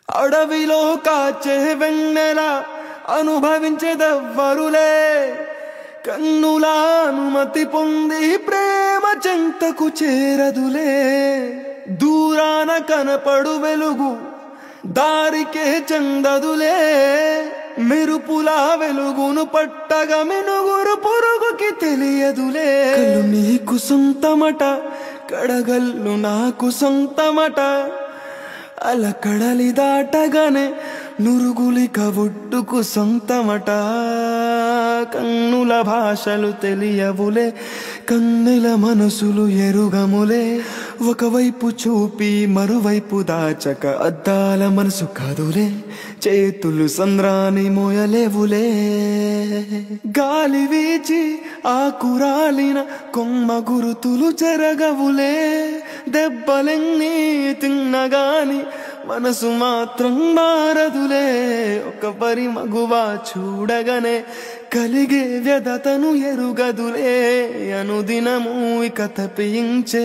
అడవిలో కాచే వెన్నెల అనుభవించేదెవ్వరులే, కన్నుల అనుమతి పొంది ప్రేమ చెంతకు చేరదులే. దూరాన కనపడు వెలుగు దారికే చెందదులే, మెరుపుల వెలుగును పట్టగా మినుగురు పురుగుకి తెలియదులే. కళ్ళు నీకు సొంతమట, కడగల్లు నాకు సొంతమట, అలకడలి దాటగానే నురుగులిక ఒడ్డుకు సొంతమట. కన్నుల భాషలు తెలియవులే, కన్నెల మనసులు ఎరుగములే. ఒకవైపు చూపి మరువైపు దాచక అద్దాల మనసు కాదులే, చేతులు సంద్రాన్ని మోయలేవులే. గాలి వీచి ఆకురాలిన కొమ్మ గురుతులు చెరగవులే, దెబ్బలెన్ని తిన్నగాని మనసు మాత్రం మారదులే. ఒక పరి మగువ చూడగానే కలిగే వ్యధతను ఎరుగదులే, అనుదినము ఇక తప్పించే